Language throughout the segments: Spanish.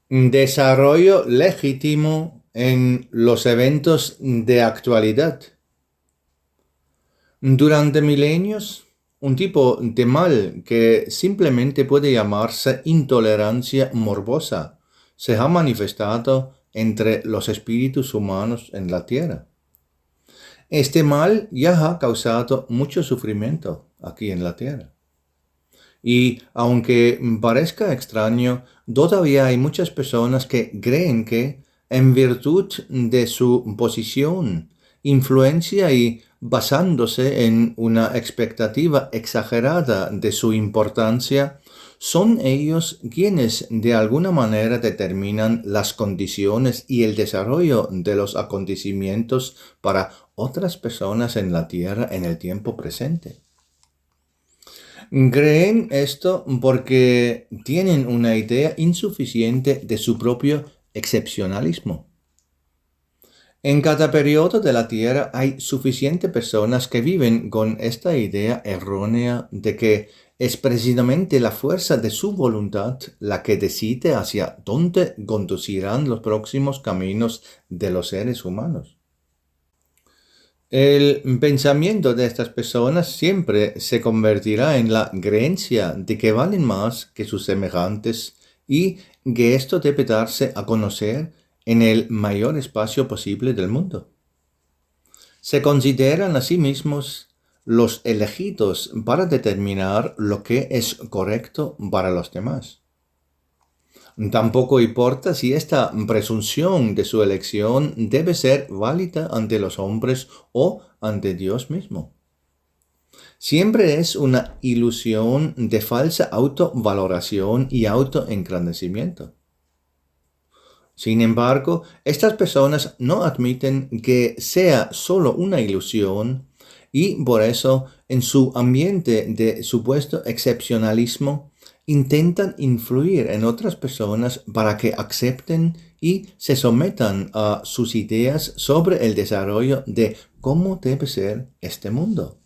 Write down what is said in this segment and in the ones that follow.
Desarrollo legítimo en los eventos de actualidad. Durante milenios, un tipo de mal que simplemente puede llamarse intolerancia morbosa se ha manifestado entre los espíritus humanos en la tierra. Este mal ya ha causado mucho sufrimiento aquí en la tierra. Y aunque parezca extraño, todavía hay muchas personas que creen que, en virtud de su posición, influencia y basándose en una expectativa exagerada de su importancia, son ellos quienes de alguna manera determinan las condiciones y el desarrollo de los acontecimientos para otras personas en la Tierra en el tiempo presente. Creen esto porque tienen una idea insuficiente de su propio excepcionalismo. En cada periodo de la Tierra hay suficientes personas que viven con esta idea errónea de que es precisamente la fuerza de su voluntad la que decide hacia dónde conducirán los próximos caminos de los seres humanos. El pensamiento de estas personas siempre se convertirá en la creencia de que valen más que sus semejantes y que esto debe darse a conocer en el mayor espacio posible del mundo. Se consideran a sí mismos los elegidos para determinar lo que es correcto para los demás. Tampoco importa si esta presunción de su elección debe ser válida ante los hombres o ante Dios mismo. Siempre es una ilusión de falsa autovaloración y autoengrandecimiento. Sin embargo, estas personas no admiten que sea solo una ilusión y por eso en su ambiente de supuesto excepcionalismo intentan influir en otras personas para que acepten y se sometan a sus ideas sobre el desarrollo de cómo debe ser este mundo.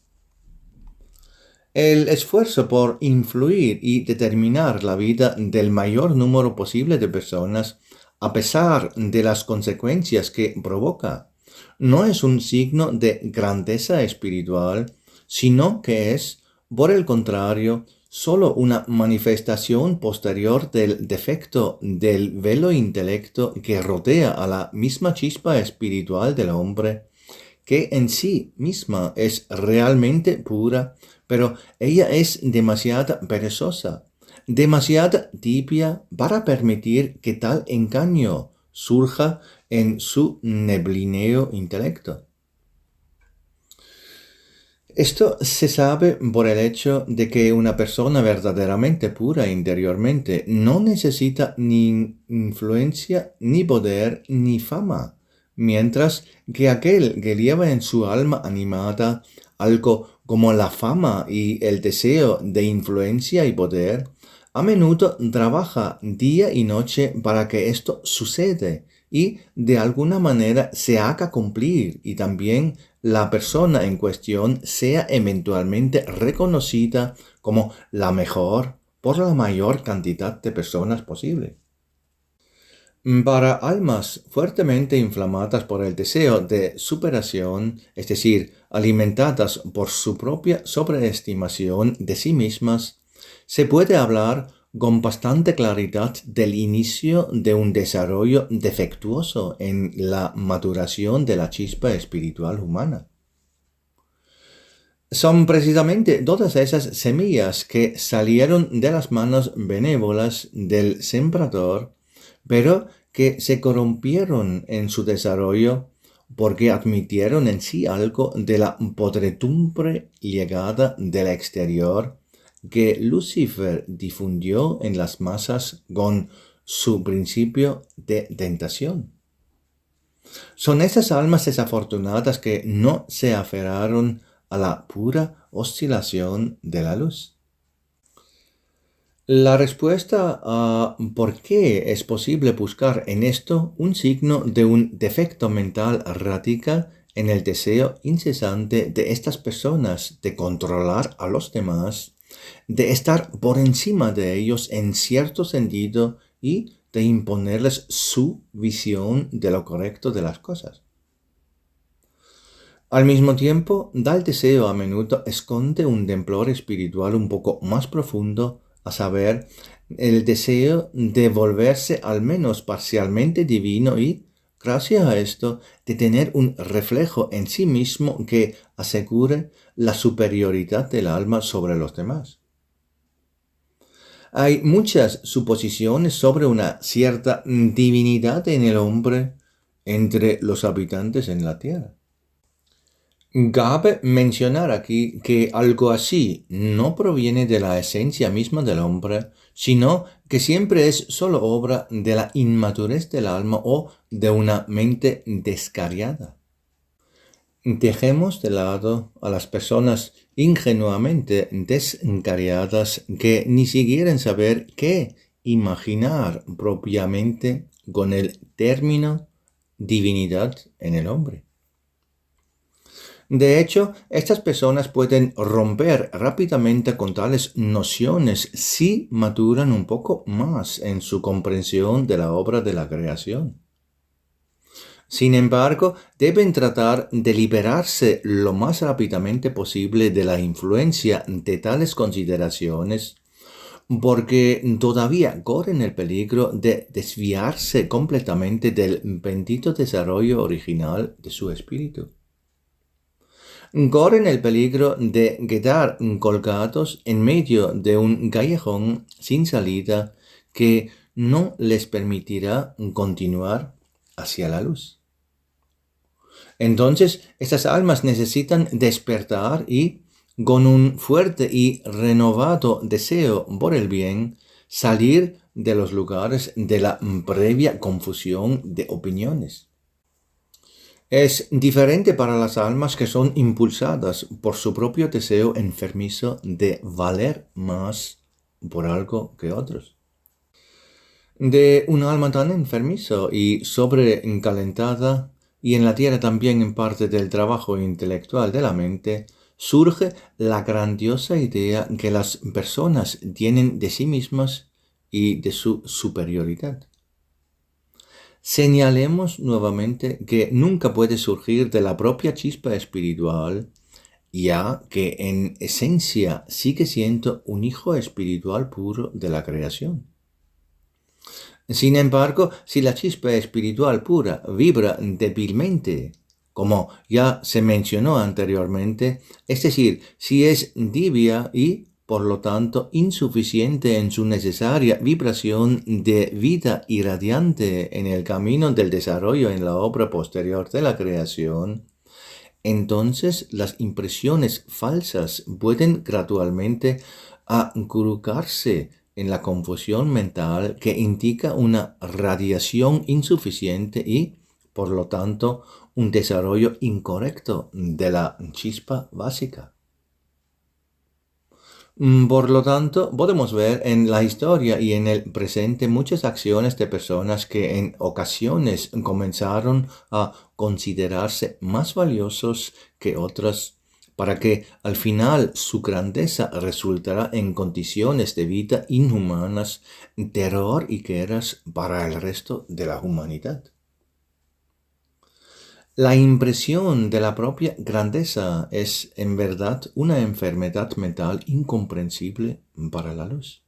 El esfuerzo por influir y determinar la vida del mayor número posible de personas, a pesar de las consecuencias que provoca, no es un signo de grandeza espiritual, sino que es, por el contrario, solo una manifestación posterior del defecto del velo intelecto que rodea a la misma chispa espiritual del hombre, que en sí misma es realmente pura, pero ella es demasiado perezosa, demasiado tibia para permitir que tal engaño surja en su neblineo intelecto. Esto se sabe por el hecho de que una persona verdaderamente pura interiormente no necesita ni influencia, ni poder, ni fama, mientras que aquel que lleva en su alma animada algo como la fama y el deseo de influencia y poder, a menudo trabaja día y noche para que esto suceda y de alguna manera se haga cumplir y también la persona en cuestión sea eventualmente reconocida como la mejor por la mayor cantidad de personas posible. Para almas fuertemente inflamadas por el deseo de superación, es decir, alimentadas por su propia sobreestimación de sí mismas, se puede hablar con bastante claridad del inicio de un desarrollo defectuoso en la maduración de la chispa espiritual humana. Son precisamente todas esas semillas que salieron de las manos benévolas del sembrador, pero que se corrompieron en su desarrollo porque admitieron en sí algo de la podredumbre llegada del exterior que Lucifer difundió en las masas con su principio de tentación. Son esas almas desafortunadas que no se aferraron a la pura oscilación de la luz. La respuesta a por qué es posible buscar en esto un signo de un defecto mental radica en el deseo incesante de estas personas de controlar a los demás, de estar por encima de ellos en cierto sentido y de imponerles su visión de lo correcto de las cosas. Al mismo tiempo, tal deseo a menudo esconde un temblor espiritual un poco más profundo, a saber, el deseo de volverse al menos parcialmente divino y, gracias a esto, de tener un reflejo en sí mismo que asegure la superioridad del alma sobre los demás. Hay muchas suposiciones sobre una cierta divinidad en el hombre entre los habitantes en la tierra. Cabe mencionar aquí que algo así no proviene de la esencia misma del hombre, sino que siempre es solo obra de la inmadurez del alma o de una mente descarriada. Dejemos de lado a las personas ingenuamente descarriadas que ni siquiera saber qué imaginar propiamente con el término divinidad en el hombre. De hecho, estas personas pueden romper rápidamente con tales nociones si maturan un poco más en su comprensión de la obra de la creación. Sin embargo, deben tratar de liberarse lo más rápidamente posible de la influencia de tales consideraciones, porque todavía corren el peligro de desviarse completamente del bendito desarrollo original de su espíritu. Corren el peligro de quedar colgados en medio de un callejón sin salida que no les permitirá continuar hacia la luz. Entonces, estas almas necesitan despertar y, con un fuerte y renovado deseo por el bien, salir de los lugares de la previa confusión de opiniones. Es diferente para las almas que son impulsadas por su propio deseo enfermizo de valer más por algo que otros. De un alma tan enfermizo y sobrecalentada, y en la tierra también en parte del trabajo intelectual de la mente, surge la grandiosa idea que las personas tienen de sí mismas y de su superioridad. Señalemos nuevamente que nunca puede surgir de la propia chispa espiritual, ya que en esencia sigue siendo un hijo espiritual puro de la creación. Sin embargo, si la chispa espiritual pura vibra débilmente, como ya se mencionó anteriormente, es decir, si es tibia y, por lo tanto, insuficiente en su necesaria vibración de vida irradiante en el camino del desarrollo en la obra posterior de la creación, entonces las impresiones falsas pueden gradualmente acurrucarse en la confusión mental que indica una radiación insuficiente y, por lo tanto, un desarrollo incorrecto de la chispa básica. Por lo tanto, podemos ver en la historia y en el presente muchas acciones de personas que en ocasiones comenzaron a considerarse más valiosos que otras, para que al final su grandeza resultará en condiciones de vida inhumanas, terror y guerras para el resto de la humanidad. La impresión de la propia grandeza es en verdad una enfermedad mental incomprensible para la luz.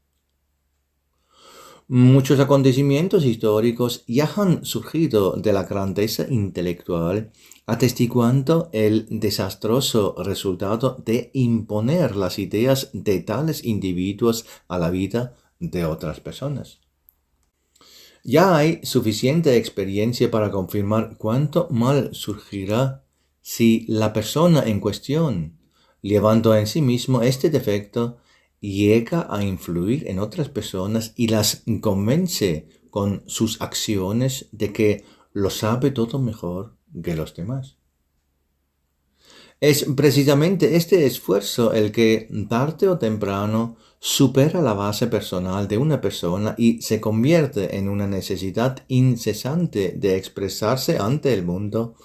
Muchos acontecimientos históricos ya han surgido de la grandeza intelectual, atestiguando el desastroso resultado de imponer las ideas de tales individuos a la vida de otras personas. Ya hay suficiente experiencia para confirmar cuánto mal surgirá si la persona en cuestión, llevando en sí mismo este defecto, llega a influir en otras personas y las convence con sus acciones de que lo sabe todo mejor que los demás. Es precisamente este esfuerzo el que, tarde o temprano, supera la base personal de una persona y se convierte en una necesidad incesante de expresarse ante el mundo,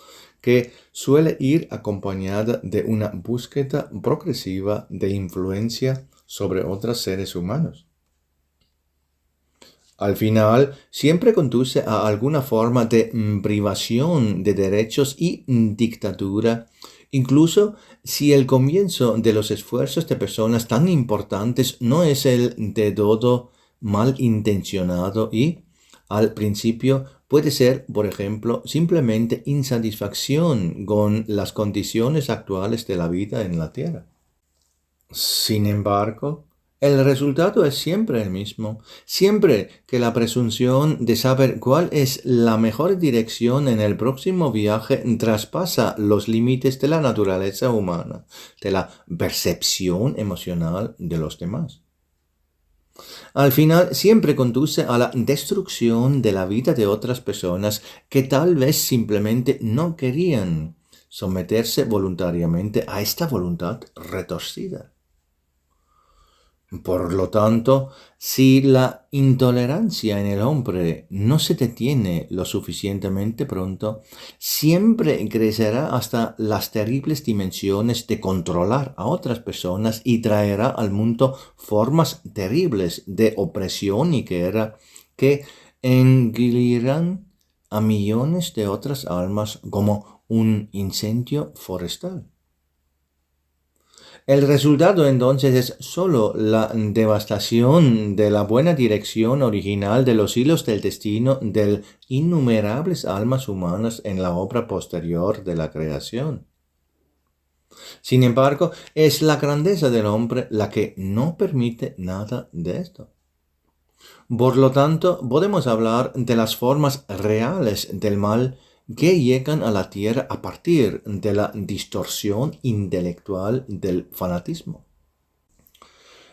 que suele ir acompañada de una búsqueda progresiva de influencia sobre otros seres humanos. Al final, siempre conduce a alguna forma de privación de derechos y dictadura, incluso si el comienzo de los esfuerzos de personas tan importantes no es el de todo malintencionado y, al principio, puede ser, por ejemplo, simplemente insatisfacción con las condiciones actuales de la vida en la Tierra. Sin embargo, el resultado es siempre el mismo, siempre que la presunción de saber cuál es la mejor dirección en el próximo viaje traspasa los límites de la naturaleza humana, de la percepción emocional de los demás. Al final siempre conduce a la destrucción de la vida de otras personas que tal vez simplemente no querían someterse voluntariamente a esta voluntad retorcida. Por lo tanto, si la intolerancia en el hombre no se detiene lo suficientemente pronto, siempre crecerá hasta las terribles dimensiones de controlar a otras personas y traerá al mundo formas terribles de opresión y guerra que engullirán a millones de otras almas como un incendio forestal. El resultado entonces es sólo la devastación de la buena dirección original de los hilos del destino de innumerables almas humanas en la obra posterior de la creación. Sin embargo, es la grandeza del hombre la que no permite nada de esto. Por lo tanto, podemos hablar de las formas reales del mal que llegan a la tierra a partir de la distorsión intelectual del fanatismo.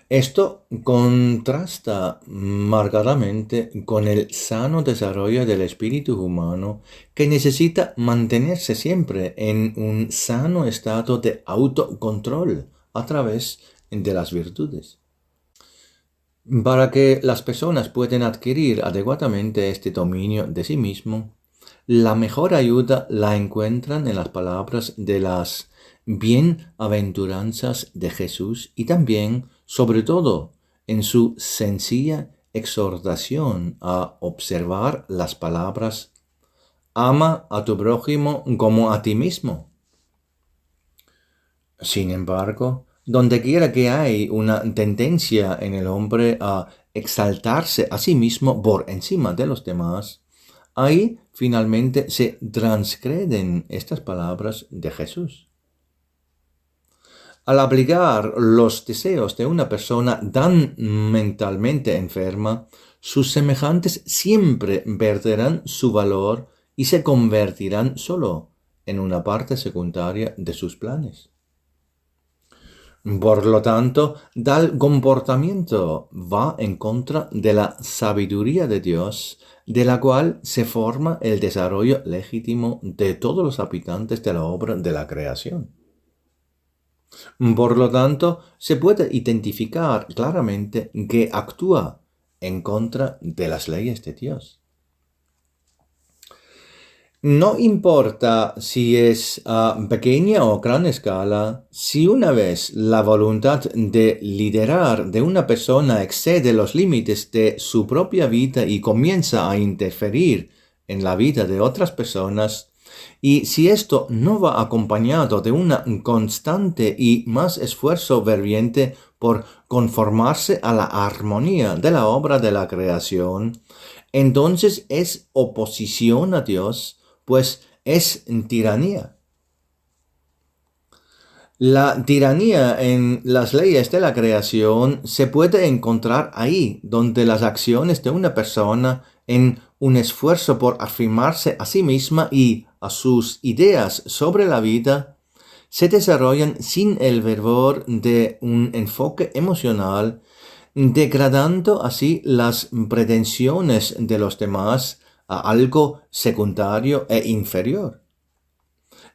Esto contrasta marcadamente con el sano desarrollo del espíritu humano que necesita mantenerse siempre en un sano estado de autocontrol a través de las virtudes. Para que las personas puedan adquirir adecuadamente este dominio de sí mismo, la mejor ayuda la encuentran en las palabras de las bienaventuranzas de Jesús y también, sobre todo, en su sencilla exhortación a observar las palabras «Ama a tu prójimo como a ti mismo». Sin embargo, donde quiera que hay una tendencia en el hombre a exaltarse a sí mismo por encima de los demás, ahí finalmente se transgreden estas palabras de Jesús. Al aplicar los deseos de una persona tan mentalmente enferma, sus semejantes siempre perderán su valor y se convertirán solo en una parte secundaria de sus planes. Por lo tanto, tal comportamiento va en contra de la sabiduría de Dios, de la cual se forma el desarrollo legítimo de todos los habitantes de la obra de la creación. Por lo tanto, se puede identificar claramente que actúa en contra de las leyes de Dios. No importa si es a pequeña o gran escala, si una vez la voluntad de liderar de una persona excede los límites de su propia vida y comienza a interferir en la vida de otras personas, y si esto no va acompañado de una constante y más esfuerzo ferviente por conformarse a la armonía de la obra de la creación, entonces es oposición a Dios, pues es tiranía. La tiranía en las leyes de la creación se puede encontrar ahí, donde las acciones de una persona en un esfuerzo por afirmarse a sí misma y a sus ideas sobre la vida se desarrollan sin el fervor de un enfoque emocional, degradando así las pretensiones de los demás a algo secundario e inferior.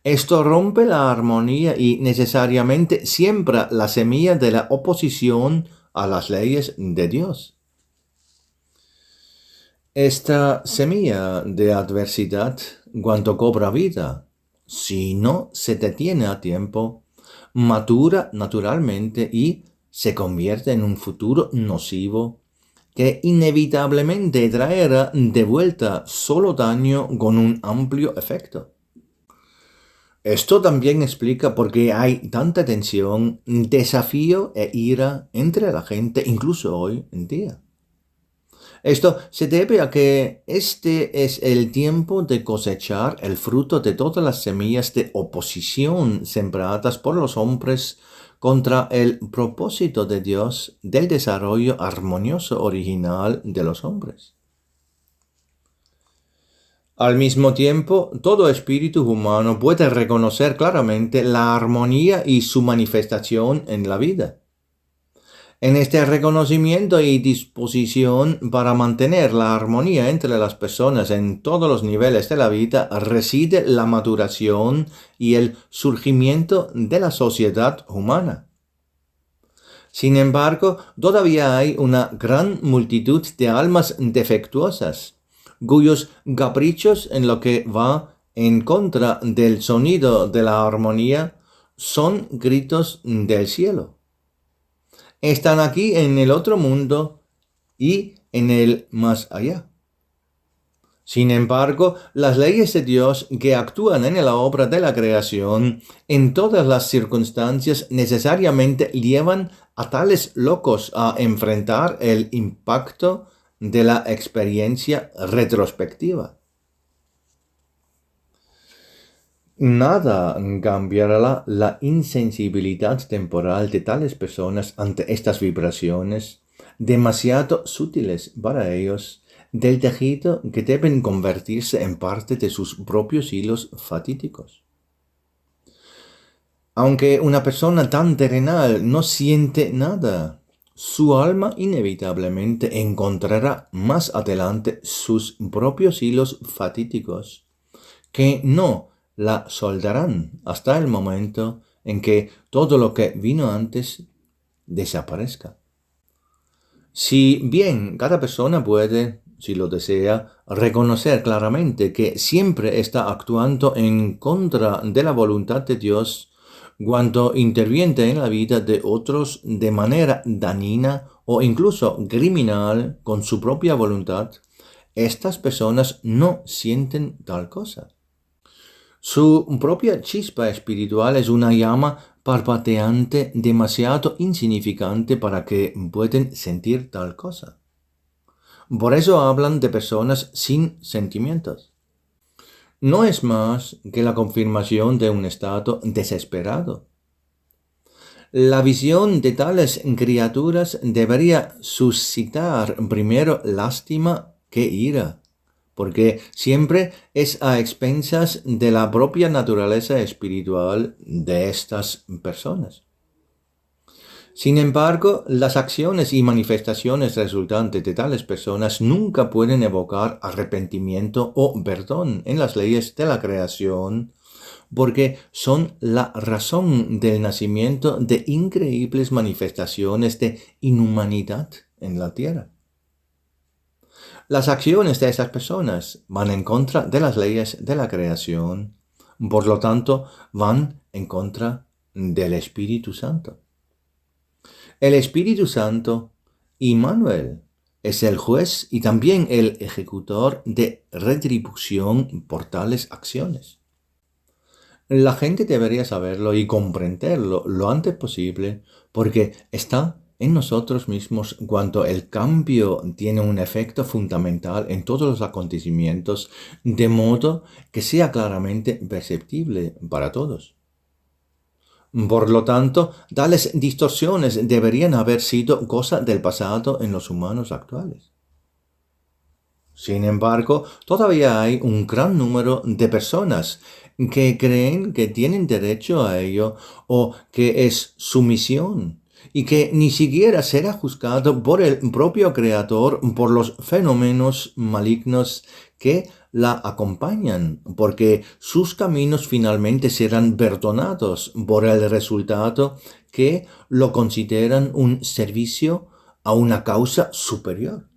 Esto rompe la armonía y necesariamente siembra la semilla de la oposición a las leyes de Dios. Esta semilla de adversidad, cuando cobra vida, si no se detiene a tiempo, madura naturalmente y se convierte en un futuro nocivo que inevitablemente traerá de vuelta solo daño con un amplio efecto. Esto también explica por qué hay tanta tensión, desafío e ira entre la gente, incluso hoy en día. Esto se debe a que este es el tiempo de cosechar el fruto de todas las semillas de oposición sembradas por los hombres contra el propósito de Dios del desarrollo armonioso original de los hombres. Al mismo tiempo, todo espíritu humano puede reconocer claramente la armonía y su manifestación en la vida. En este reconocimiento y disposición para mantener la armonía entre las personas en todos los niveles de la vida reside la maduración y el surgimiento de la sociedad humana. Sin embargo, todavía hay una gran multitud de almas defectuosas, cuyos caprichos en lo que va en contra del sonido de la armonía son gritos del cielo. Están aquí en el otro mundo y en el más allá. Sin embargo, las leyes de Dios que actúan en la obra de la creación en todas las circunstancias necesariamente llevan a tales locos a enfrentar el impacto de la experiencia retrospectiva. Nada cambiará la insensibilidad temporal de tales personas ante estas vibraciones, demasiado sutiles para ellos, del tejido que deben convertirse en parte de sus propios hilos fatídicos. Aunque una persona tan terrenal no siente nada, su alma inevitablemente encontrará más adelante sus propios hilos fatídicos, que no la soldarán hasta el momento en que todo lo que vino antes desaparezca. Si bien cada persona puede, si lo desea, reconocer claramente que siempre está actuando en contra de la voluntad de Dios cuando interviene en la vida de otros de manera dañina o incluso criminal con su propia voluntad, estas personas no sienten tal cosa. Su propia chispa espiritual es una llama parpadeante demasiado insignificante para que puedan sentir tal cosa. Por eso hablan de personas sin sentimientos. No es más que la confirmación de un estado desesperado. La visión de tales criaturas debería suscitar primero lástima que ira, porque siempre es a expensas de la propia naturaleza espiritual de estas personas. Sin embargo, las acciones y manifestaciones resultantes de tales personas nunca pueden evocar arrepentimiento o perdón en las leyes de la creación, porque son la razón del nacimiento de increíbles manifestaciones de inhumanidad en la tierra. Las acciones de estas personas van en contra de las leyes de la creación, por lo tanto, van en contra del Espíritu Santo. El Espíritu Santo, Immanuel, es el juez y también el ejecutor de retribución por tales acciones. La gente debería saberlo y comprenderlo lo antes posible porque está en nosotros mismos cuando el cambio tiene un efecto fundamental en todos los acontecimientos, de modo que sea claramente perceptible para todos. Por lo tanto, tales distorsiones deberían haber sido cosa del pasado en los humanos actuales. Sin embargo, todavía hay un gran número de personas que creen que tienen derecho a ello o que es su misión y que ni siquiera será juzgado por el propio Creador por los fenómenos malignos que la acompañan, porque sus caminos finalmente serán perdonados por el resultado que lo consideran un servicio a una causa superior.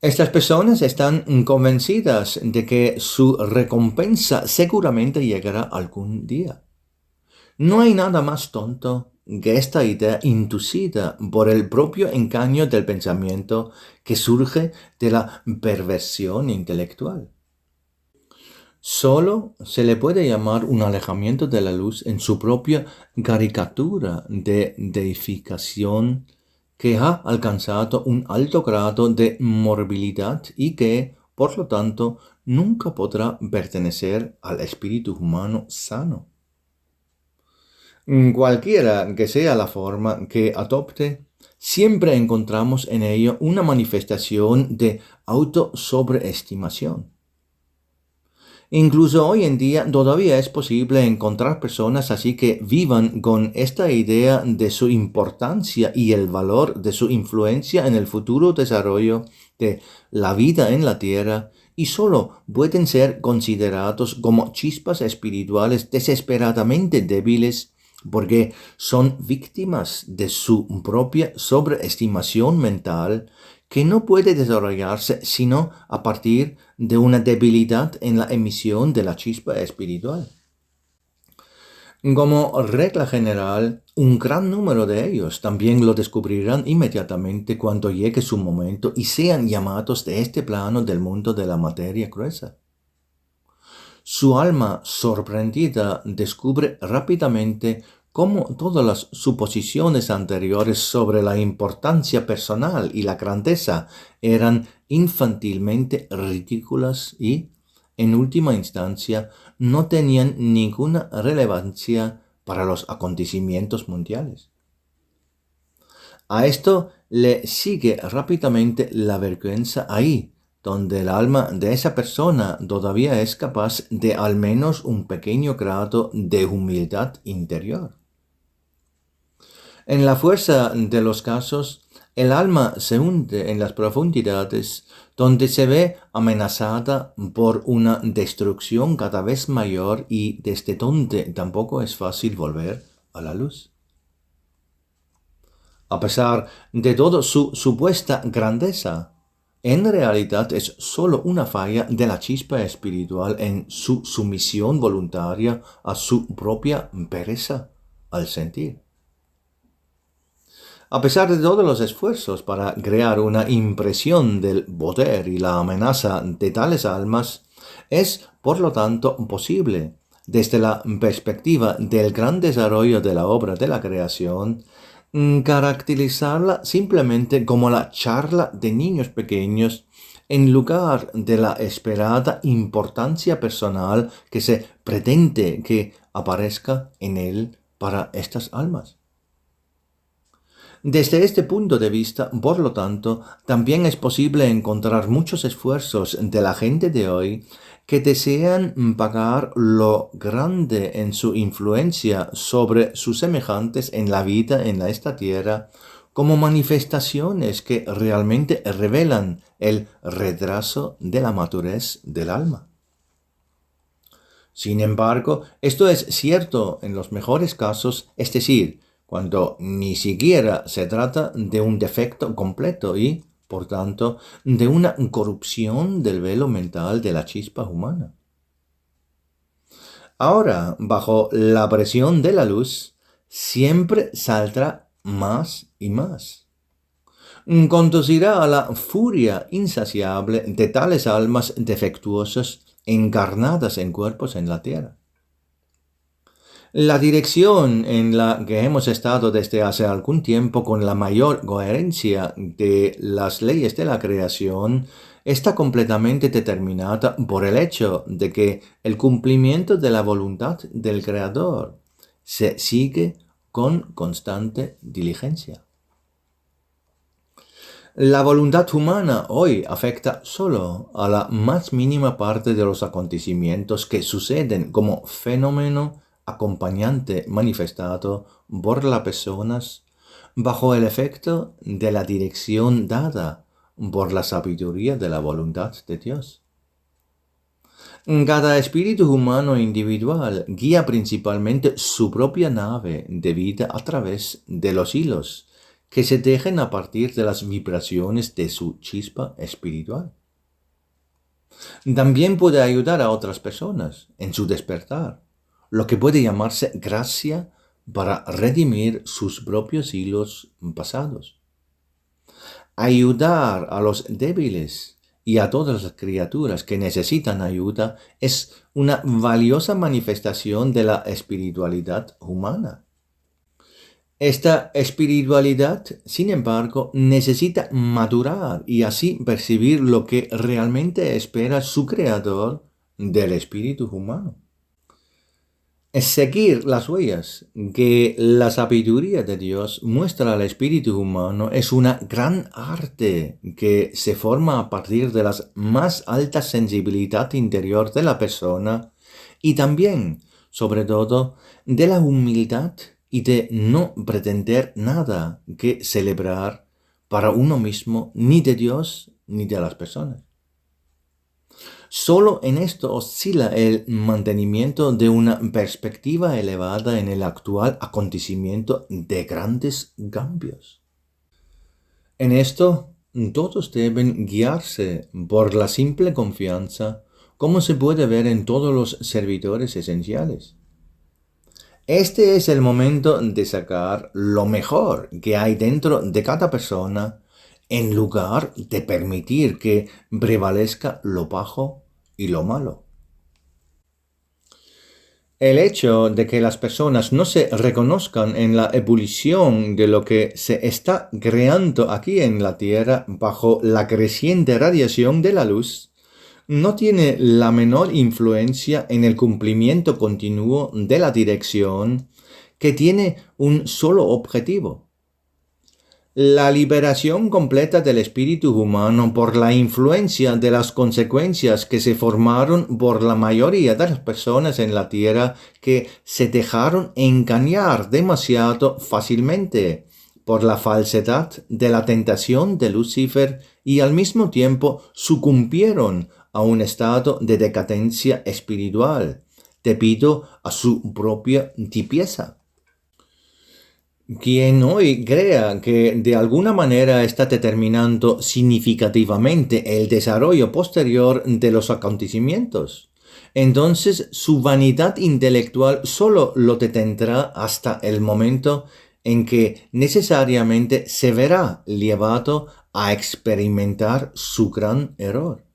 Estas personas están convencidas de que su recompensa seguramente llegará algún día. No hay nada más tonto que esta idea inducida por el propio engaño del pensamiento que surge de la perversión intelectual. Solo se le puede llamar un alejamiento de la luz en su propia caricatura de deificación que ha alcanzado un alto grado de morbilidad y que, por lo tanto, nunca podrá pertenecer al espíritu humano sano. Cualquiera que sea la forma que adopte, siempre encontramos en ello una manifestación de autosobreestimación. Incluso hoy en día todavía es posible encontrar personas así que vivan con esta idea de su importancia y el valor de su influencia en el futuro desarrollo de la vida en la tierra y solo pueden ser considerados como chispas espirituales desesperadamente débiles porque son víctimas de su propia sobreestimación mental que no puede desarrollarse sino a partir de una debilidad en la emisión de la chispa espiritual. Como regla general, un gran número de ellos también lo descubrirán inmediatamente cuando llegue su momento y sean llamados de este plano del mundo de la materia gruesa. Su alma sorprendida descubre rápidamente cómo todas las suposiciones anteriores sobre la importancia personal y la grandeza eran infantilmente ridículas y, en última instancia, no tenían ninguna relevancia para los acontecimientos mundiales. A esto le sigue rápidamente la vergüenza ahí, donde el alma de esa persona todavía es capaz de al menos un pequeño grado de humildad interior. En la fuerza de los casos, el alma se hunde en las profundidades donde se ve amenazada por una destrucción cada vez mayor y desde donde tampoco es fácil volver a la luz. A pesar de toda su supuesta grandeza, en realidad es sólo una falla de la chispa espiritual en su sumisión voluntaria a su propia pereza al sentir. A pesar de todos los esfuerzos para crear una impresión del poder y la amenaza de tales almas, es, por lo tanto, posible, desde la perspectiva del gran desarrollo de la obra de la creación, caracterizarla simplemente como la charla de niños pequeños en lugar de la esperada importancia personal que se pretende que aparezca en él para estas almas. Desde este punto de vista, por lo tanto, también es posible encontrar muchos esfuerzos de la gente de hoy que desean pagar lo grande en su influencia sobre sus semejantes en la vida en esta tierra como manifestaciones que realmente revelan el retraso de la madurez del alma. Sin embargo, esto es cierto en los mejores casos, es decir, cuando ni siquiera se trata de un defecto completo y, por tanto, de una corrupción del velo mental de la chispa humana. Ahora, bajo la presión de la luz, siempre saldrá más y más. Conducirá a la furia insaciable de tales almas defectuosas encarnadas en cuerpos en la tierra. La dirección en la que hemos estado desde hace algún tiempo con la mayor coherencia de las leyes de la creación está completamente determinada por el hecho de que el cumplimiento de la voluntad del Creador se sigue con constante diligencia. La voluntad humana hoy afecta solo a la más mínima parte de los acontecimientos que suceden como fenómeno acompañante manifestado por las personas bajo el efecto de la dirección dada por la sabiduría de la voluntad de Dios. Cada espíritu humano individual guía principalmente su propia nave de vida a través de los hilos que se tejen a partir de las vibraciones de su chispa espiritual. También puede ayudar a otras personas en su despertar, lo que puede llamarse gracia para redimir sus propios hilos pasados. Ayudar a los débiles y a todas las criaturas que necesitan ayuda es una valiosa manifestación de la espiritualidad humana. Esta espiritualidad, sin embargo, necesita madurar y así percibir lo que realmente espera su creador del espíritu humano. Es seguir las huellas que la sabiduría de Dios muestra al espíritu humano es una gran arte que se forma a partir de la más alta sensibilidad interior de la persona y también, sobre todo, de la humildad y de no pretender nada que celebrar para uno mismo, ni de Dios ni de las personas. Solo en esto oscila el mantenimiento de una perspectiva elevada en el actual acontecimiento de grandes cambios. En esto, todos deben guiarse por la simple confianza, como se puede ver en todos los servidores esenciales. Este es el momento de sacar lo mejor que hay dentro de cada persona en lugar de permitir que prevalezca lo bajo y lo malo. El hecho de que las personas no se reconozcan en la ebullición de lo que se está creando aquí en la Tierra bajo la creciente radiación de la luz, no tiene la menor influencia en el cumplimiento continuo de la dirección que tiene un solo objetivo: la liberación completa del espíritu humano por la influencia de las consecuencias que se formaron por la mayoría de las personas en la Tierra que se dejaron engañar demasiado fácilmente por la falsedad de la tentación de Lucifer y al mismo tiempo sucumbieron a un estado de decadencia espiritual debido a su propia tibieza. Quien hoy crea que de alguna manera está determinando significativamente el desarrollo posterior de los acontecimientos, entonces su vanidad intelectual solo lo detendrá hasta el momento en que necesariamente se verá llevado a experimentar su gran error.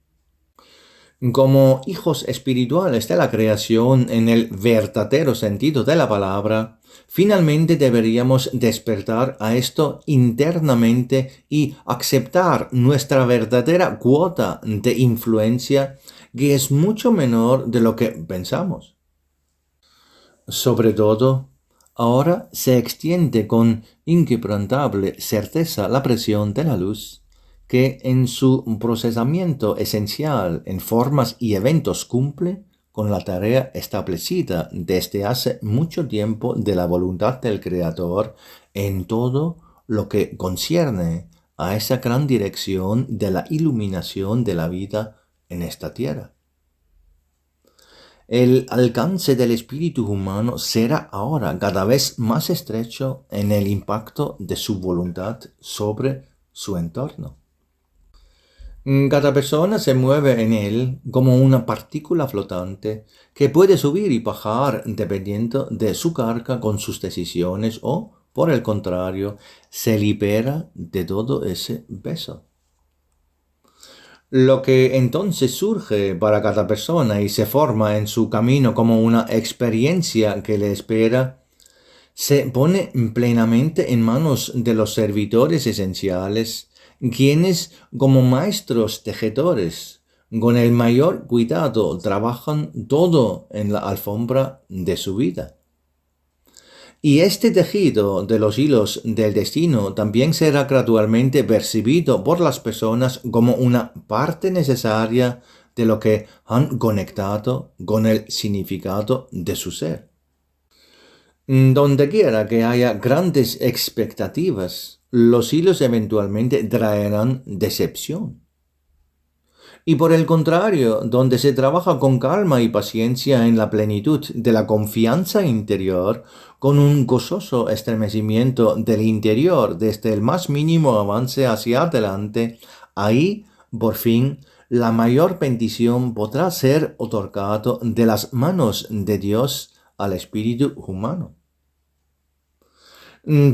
Como hijos espirituales de la creación en el verdadero sentido de la palabra, finalmente deberíamos despertar a esto internamente y aceptar nuestra verdadera cuota de influencia, que es mucho menor de lo que pensamos. Sobre todo, ahora se extiende con inquebrantable certeza la presión de la luz, que en su procesamiento esencial en formas y eventos cumple con la tarea establecida desde hace mucho tiempo de la voluntad del Creador en todo lo que concierne a esa gran dirección de la iluminación de la vida en esta tierra. El alcance del espíritu humano será ahora cada vez más estrecho en el impacto de su voluntad sobre su entorno. Cada persona se mueve en él como una partícula flotante que puede subir y bajar dependiendo de su carga con sus decisiones o, por el contrario, se libera de todo ese peso. Lo que entonces surge para cada persona y se forma en su camino como una experiencia que le espera, se pone plenamente en manos de los servidores esenciales, quienes, como maestros tejedores, con el mayor cuidado trabajan todo en la alfombra de su vida. Y este tejido de los hilos del destino también será gradualmente percibido por las personas como una parte necesaria de lo que han conectado con el significado de su ser. Donde quiera que haya grandes expectativas, los hilos eventualmente traerán decepción. Y por el contrario, donde se trabaja con calma y paciencia en la plenitud de la confianza interior, con un gozoso estremecimiento del interior desde el más mínimo avance hacia adelante, ahí, por fin, la mayor bendición podrá ser otorgado de las manos de Dios al espíritu humano.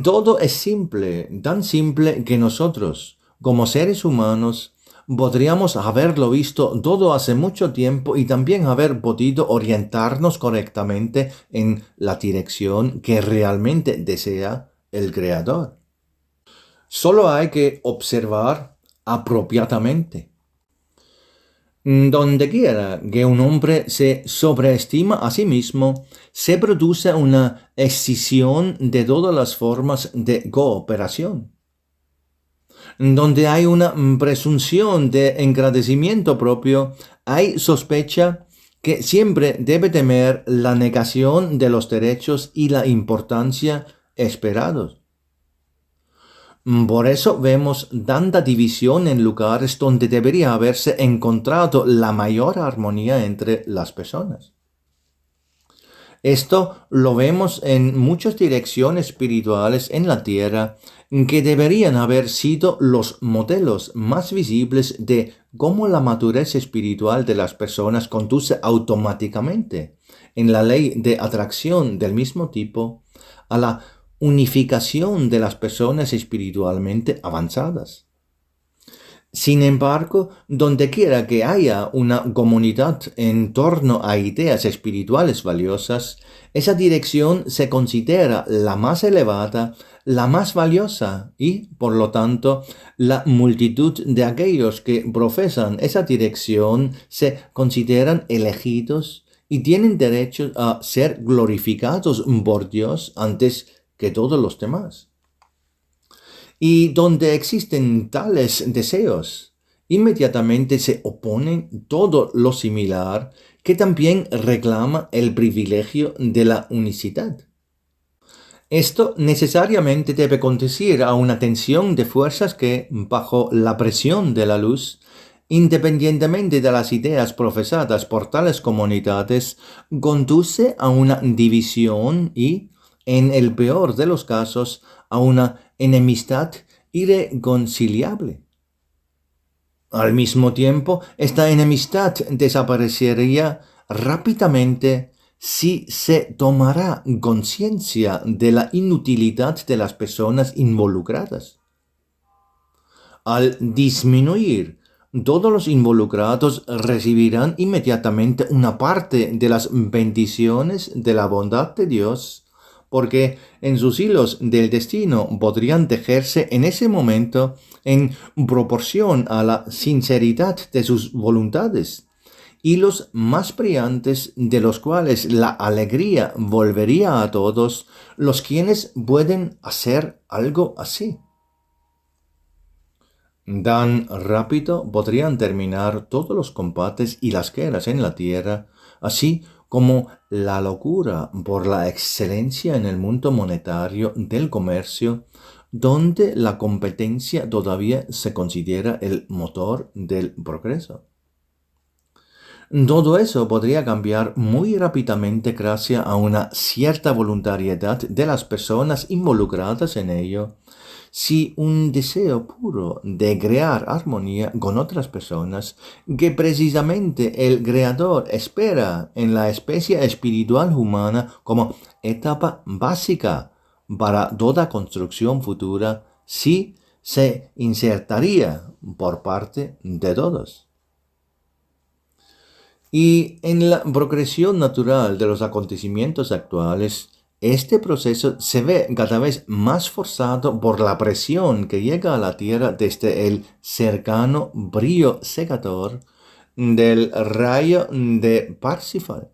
Todo es simple, tan simple que nosotros, como seres humanos, podríamos haberlo visto todo hace mucho tiempo y también haber podido orientarnos correctamente en la dirección que realmente desea el Creador. Solo hay que observar apropiadamente. Donde quiera que un hombre se sobreestima a sí mismo, se produce una escisión de todas las formas de cooperación. Donde hay una presunción de engrandecimiento propio, hay sospecha que siempre debe temer la negación de los derechos y la importancia esperados. Por eso vemos tanta división en lugares donde debería haberse encontrado la mayor armonía entre las personas. Esto lo vemos en muchas direcciones espirituales en la tierra que deberían haber sido los modelos más visibles de cómo la madurez espiritual de las personas conduce automáticamente en la ley de atracción del mismo tipo a la unificación de las personas espiritualmente avanzadas. Sin embargo, donde quiera que haya una comunidad en torno a ideas espirituales valiosas, esa dirección se considera la más elevada, la más valiosa y, por lo tanto, la multitud de aquellos que profesan esa dirección se consideran elegidos y tienen derecho a ser glorificados por Dios antes que todos los demás. Y donde existen tales deseos, inmediatamente se oponen todo lo similar que también reclama el privilegio de la unicidad. Esto necesariamente debe conducir a una tensión de fuerzas que, bajo la presión de la luz, independientemente de las ideas profesadas por tales comunidades, conduce a una división y, en el peor de los casos, a una enemistad irreconciliable. Al mismo tiempo, esta enemistad desaparecería rápidamente si se tomara conciencia de la inutilidad de las personas involucradas. Al disminuir, todos los involucrados recibirán inmediatamente una parte de las bendiciones de la bondad de Dios, porque en sus hilos del destino podrían tejerse en ese momento en proporción a la sinceridad de sus voluntades, hilos más brillantes de los cuales la alegría volvería a todos los quienes pueden hacer algo así. Tan rápido podrían terminar todos los combates y las guerras en la tierra, así como la locura por la excelencia en el mundo monetario del comercio, donde la competencia todavía se considera el motor del progreso. Todo eso podría cambiar muy rápidamente gracias a una cierta voluntariedad de las personas involucradas en ello, si un deseo puro de crear armonía con otras personas, que precisamente el Creador espera en la especie espiritual humana como etapa básica para toda construcción futura, sí se insertaría por parte de todos. Y en la progresión natural de los acontecimientos actuales, este proceso se ve cada vez más forzado por la presión que llega a la Tierra desde el cercano brillo cegador del rayo de Parsifal.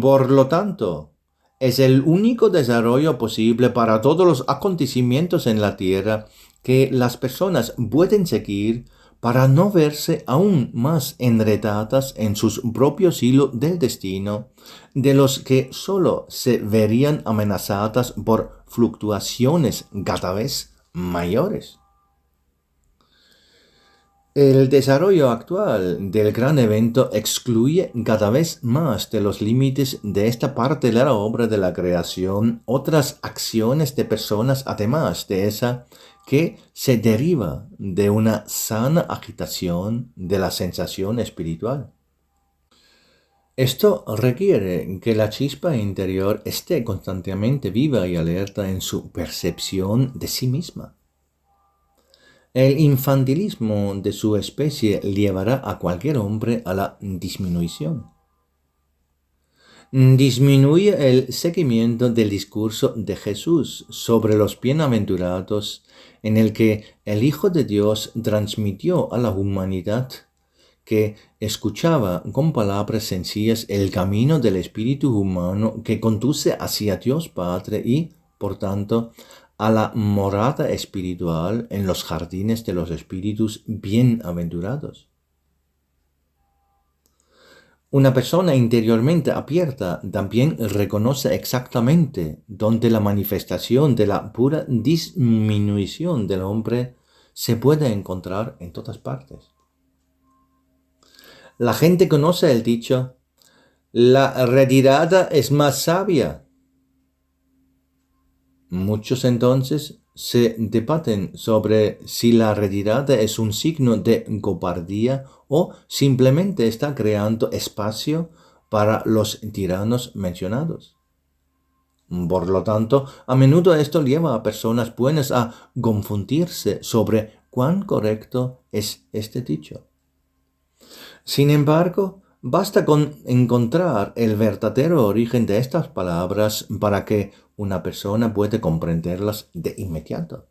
Por lo tanto, es el único desarrollo posible para todos los acontecimientos en la Tierra que las personas pueden seguir para no verse aún más enredadas en sus propios hilos del destino, de los que sólo se verían amenazadas por fluctuaciones cada vez mayores. El desarrollo actual del gran evento excluye cada vez más de los límites de esta parte de la obra de la creación otras acciones de personas además de esa que se deriva de una sana agitación de la sensación espiritual. Esto requiere que la chispa interior esté constantemente viva y alerta en su percepción de sí misma. El infantilismo de su especie llevará a cualquier hombre a la disminución. Disminuye el seguimiento del discurso de Jesús sobre los bienaventurados, en el que el Hijo de Dios transmitió a la humanidad que escuchaba con palabras sencillas el camino del espíritu humano que conduce hacia Dios Padre y, por tanto, a la morada espiritual en los jardines de los espíritus bienaventurados. Una persona interiormente abierta también reconoce exactamente dónde la manifestación de la pura disminución del hombre se puede encontrar en todas partes. La gente conoce el dicho, la retirada es más sabia. Muchos entonces se debaten sobre si la retirada es un signo de cobardía o simplemente está creando espacio para los tiranos mencionados. Por lo tanto, a menudo esto lleva a personas buenas a confundirse sobre cuán correcto es este dicho. Sin embargo, basta con encontrar el verdadero origen de estas palabras para que una persona pueda comprenderlas de inmediato.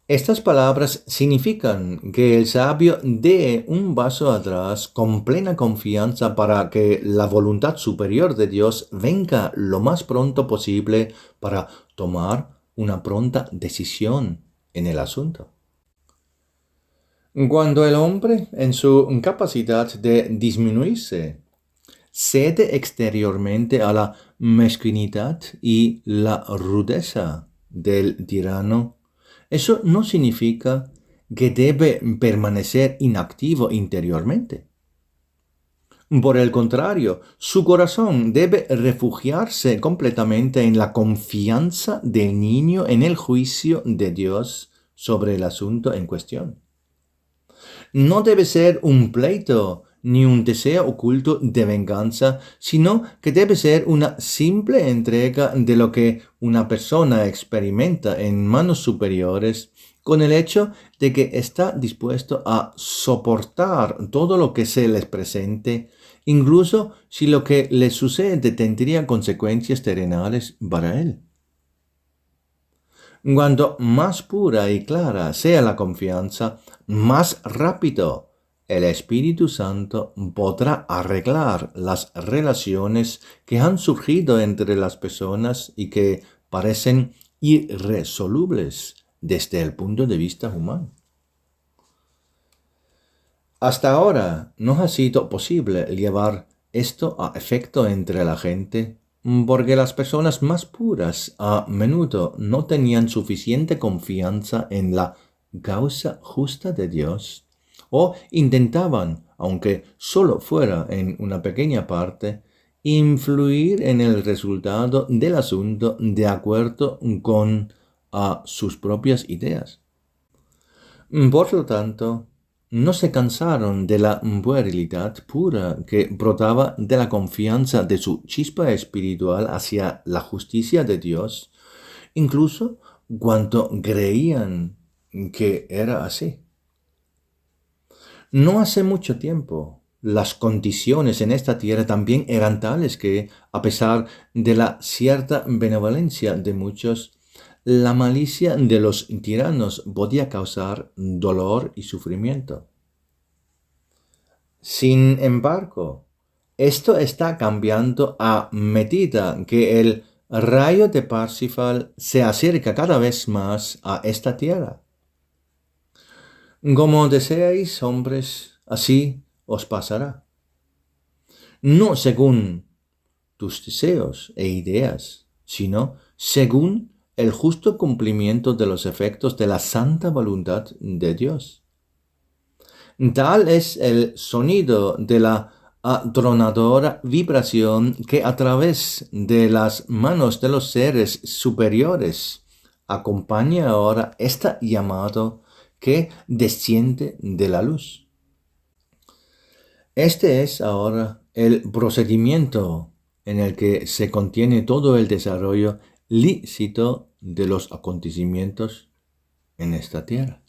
Estas palabras significan que el sabio dé un paso atrás con plena confianza para que la voluntad superior de Dios venga lo más pronto posible para tomar una pronta decisión en el asunto. Cuando el hombre, en su capacidad de disminuirse, cede exteriormente a la mezquinidad y la rudeza del tirano, eso no significa que debe permanecer inactivo interiormente. Por el contrario, su corazón debe refugiarse completamente en la confianza del niño en el juicio de Dios sobre el asunto en cuestión. No debe ser un pleito ni un deseo oculto de venganza, sino que debe ser una simple entrega de lo que una persona experimenta en manos superiores, con el hecho de que está dispuesto a soportar todo lo que se les presente, incluso si lo que le sucede tendría consecuencias terrenales para él. Cuanto más pura y clara sea la confianza, más rápido el Espíritu Santo podrá arreglar las relaciones que han surgido entre las personas y que parecen irresolubles desde el punto de vista humano. Hasta ahora no ha sido posible llevar esto a efecto entre la gente porque las personas más puras a menudo no tenían suficiente confianza en la causa justa de Dios o intentaban, aunque solo fuera en una pequeña parte, influir en el resultado del asunto de acuerdo con sus propias ideas. Por lo tanto, no se cansaron de la puerilidad pura que brotaba de la confianza de su chispa espiritual hacia la justicia de Dios, incluso cuando creían que era así. No hace mucho tiempo, las condiciones en esta tierra también eran tales que, a pesar de la cierta benevolencia de muchos, la malicia de los tiranos podía causar dolor y sufrimiento. Sin embargo, esto está cambiando a medida que el rayo de Parsifal se acerca cada vez más a esta tierra. Como deseáis, hombres, así os pasará. No según tus deseos e ideas, sino según el justo cumplimiento de los efectos de la santa voluntad de Dios. Tal es el sonido de la atronadora vibración que a través de las manos de los seres superiores acompaña ahora este llamado que desciende de la luz. Este es ahora el procedimiento en el que se contiene todo el desarrollo lícito de los acontecimientos en esta tierra.